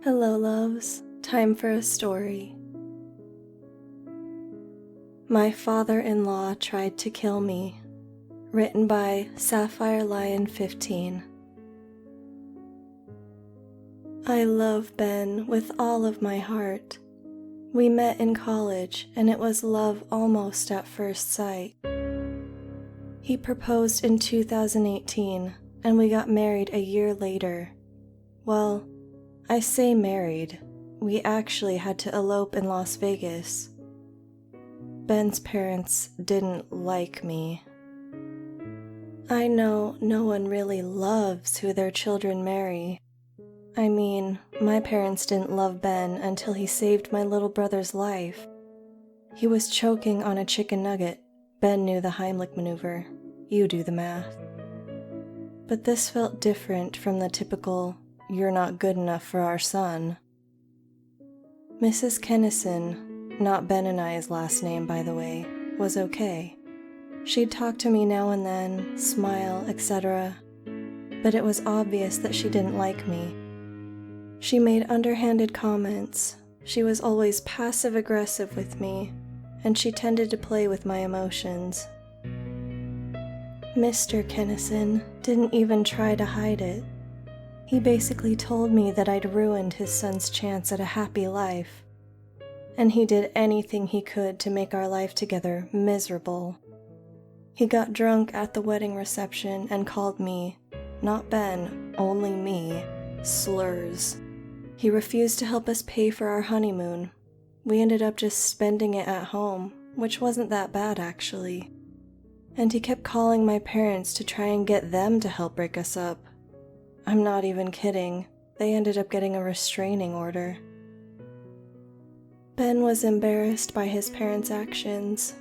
Hello, loves. Time for a story. My father-in-law tried to kill me. Written by Sapphire Lion 15. I love Ben with all of my heart. We met in college, and it was love almost at first sight. He proposed in 2018, and we got married a year later. Well, I say married. We actually had to elope in Las Vegas. Ben's parents didn't like me. I know no one really loves who their children marry. I mean, my parents didn't love Ben until he saved my little brother's life. He was choking on a chicken nugget. Ben knew the Heimlich maneuver. You do the math. But this felt different from the typical, "You're not good enough for our son." Mrs. Kennison, not Ben and I's last name by the way, was okay. She'd talk to me now and then, smile, etc. But it was obvious that she didn't like me. She made underhanded comments. She was always passive-aggressive with me, and she tended to play with my emotions. Mr. Kennison didn't even try to hide it. He basically told me that I'd ruined his son's chance at a happy life, and he did anything he could to make our life together miserable. He got drunk at the wedding reception and called me, not Ben, only me, slurs. He refused to help us pay for our honeymoon. We ended up just spending it at home, which wasn't that bad actually. And he kept calling my parents to try and get them to help break us up. I'm not even kidding. They ended up getting a restraining order. Ben was embarrassed by his parents' actions.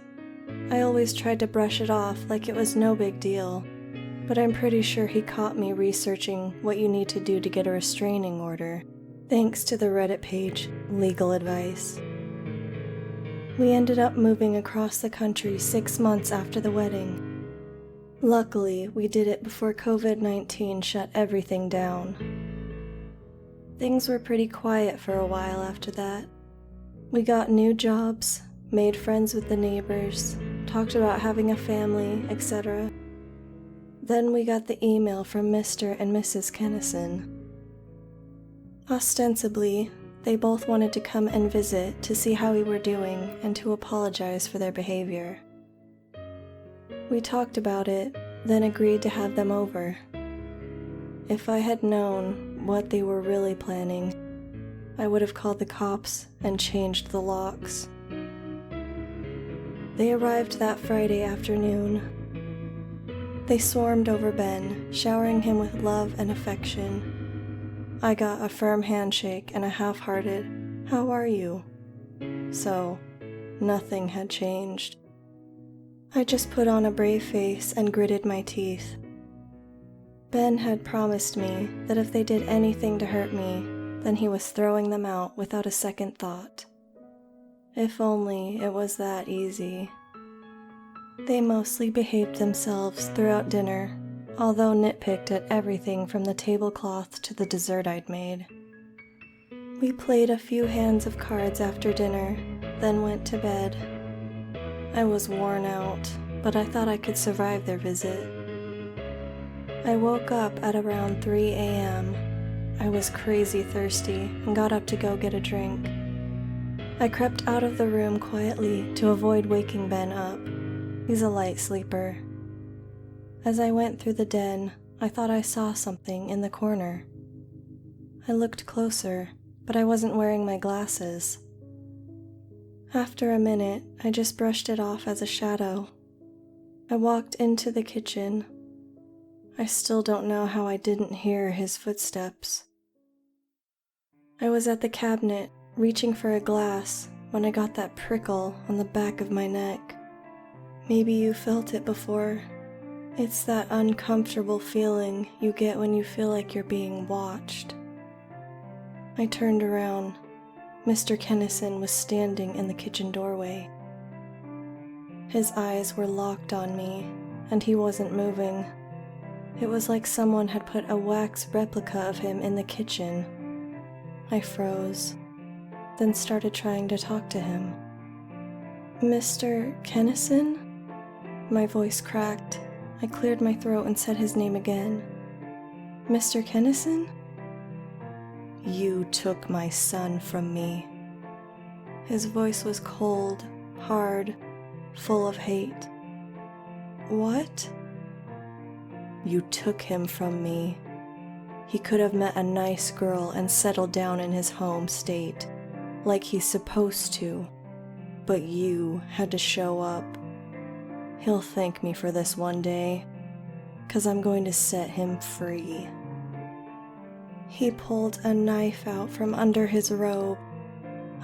I always tried to brush it off like it was no big deal, but I'm pretty sure he caught me researching what you need to do to get a restraining order, thanks to the Reddit page, Legal Advice. We ended up moving across the country 6 months after the wedding. Luckily, we did it before COVID-19 shut everything down. Things were pretty quiet for a while after that. We got new jobs, made friends with the neighbors, talked about having a family, etc. Then we got the email from Mr. and Mrs. Kennison. Ostensibly, they both wanted to come and visit to see how we were doing and to apologize for their behavior. We talked about it, then agreed to have them over. If I had known what they were really planning, I would have called the cops and changed the locks. They arrived that Friday afternoon. They swarmed over Ben, showering him with love and affection. I got a firm handshake and a half-hearted, "How are you?" So, nothing had changed. I just put on a brave face and gritted my teeth. Ben had promised me that if they did anything to hurt me, then he was throwing them out without a second thought. If only it was that easy. They mostly behaved themselves throughout dinner, although nitpicked at everything from the tablecloth to the dessert I'd made. We played a few hands of cards after dinner, then went to bed. I was worn out, but I thought I could survive their visit. I woke up at around 3 a.m. I was crazy thirsty and got up to go get a drink. I crept out of the room quietly to avoid waking Ben up. He's a light sleeper. As I went through the den, I thought I saw something in the corner. I looked closer, but I wasn't wearing my glasses. After a minute, I just brushed it off as a shadow. I walked into the kitchen. I still don't know how I didn't hear his footsteps. I was at the cabinet, reaching for a glass, when I got that prickle on the back of my neck. Maybe you felt it before. It's that uncomfortable feeling you get when you feel like you're being watched. I turned around. Mr. Kennison was standing in the kitchen doorway. His eyes were locked on me, and he wasn't moving. It was like someone had put a wax replica of him in the kitchen. I froze, then started trying to talk to him. "Mr. Kennison?" My voice cracked. I cleared my throat and said his name again. "Mr. Kennison?" "You took my son from me." His voice was cold, hard, full of hate. "What?" "You took him from me. He could have met a nice girl and settled down in his home state, like he's supposed to. But you had to show up. He'll thank me for this one day, 'cause I'm going to set him free." He pulled a knife out from under his robe.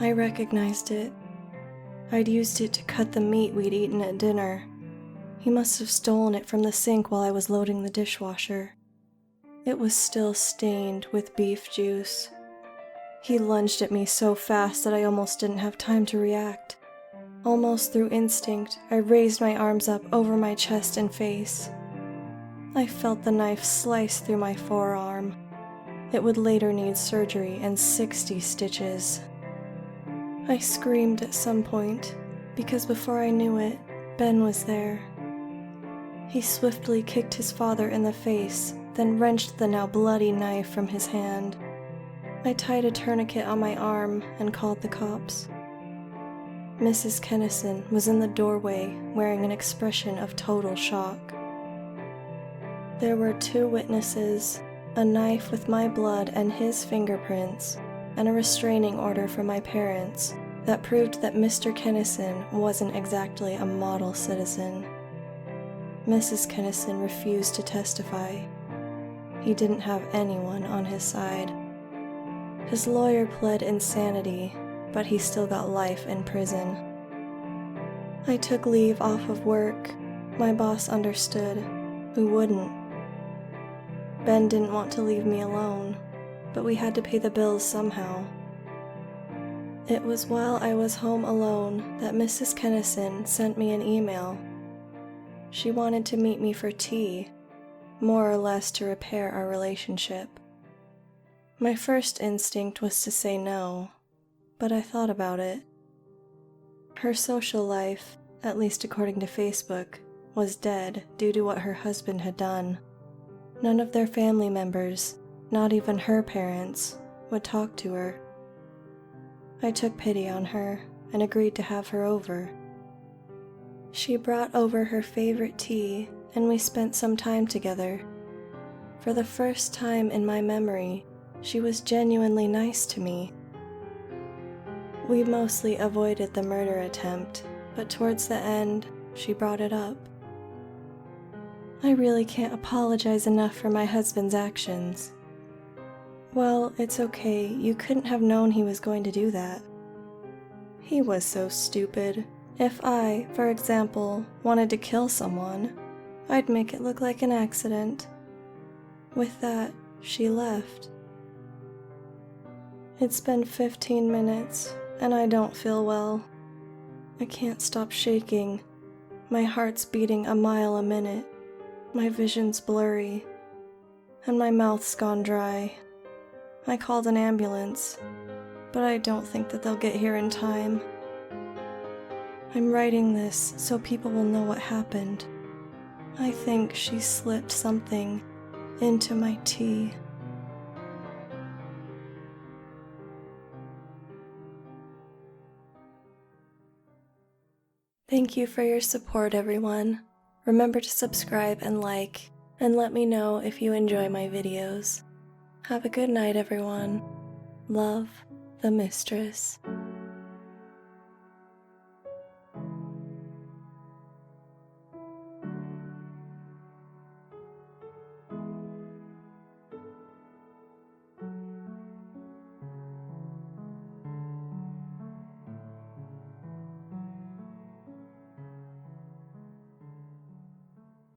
I recognized it. I'd used it to cut the meat we'd eaten at dinner. He must have stolen it from the sink while I was loading the dishwasher. It was still stained with beef juice. He lunged at me so fast that I almost didn't have time to react. Almost through instinct, I raised my arms up over my chest and face. I felt the knife slice through my forearm. It would later need surgery and 60 stitches. I screamed at some point, because before I knew it, Ben was there. He swiftly kicked his father in the face, then wrenched the now bloody knife from his hand. I tied a tourniquet on my arm and called the cops. Mrs. Kennison was in the doorway wearing an expression of total shock. There were 2 witnesses, a knife with my blood and his fingerprints, and a restraining order from my parents that proved that Mr. Kennison wasn't exactly a model citizen. Mrs. Kennison refused to testify. He didn't have anyone on his side. His lawyer pled insanity, but he still got life in prison. I took leave off of work. My boss understood. Who wouldn't? Ben didn't want to leave me alone, but we had to pay the bills somehow. It was while I was home alone that Mrs. Kennison sent me an email. She wanted to meet me for tea, more or less to repair our relationship. My first instinct was to say no, but I thought about it. Her social life, at least according to Facebook, was dead due to what her husband had done. None of their family members, not even her parents, would talk to her. I took pity on her and agreed to have her over. She brought over her favorite tea, and we spent some time together. For the first time in my memory, she was genuinely nice to me. We mostly avoided the murder attempt, but towards the end, she brought it up. I really can't apologize enough for my husband's actions. Well, it's okay, you couldn't have known he was going to do that. He was so stupid. If I, for example, wanted to kill someone, I'd make it look like an accident. With that, she left. It's been 15 minutes, and I don't feel well. I can't stop shaking. My heart's beating a mile a minute. My vision's blurry, and my mouth's gone dry. I called an ambulance, but I don't think that they'll get here in time. I'm writing this so people will know what happened. I think she slipped something into my tea. Thank you for your support, everyone. Remember to subscribe and like, and let me know if you enjoy my videos. Have a good night, everyone. Love, the Mistress.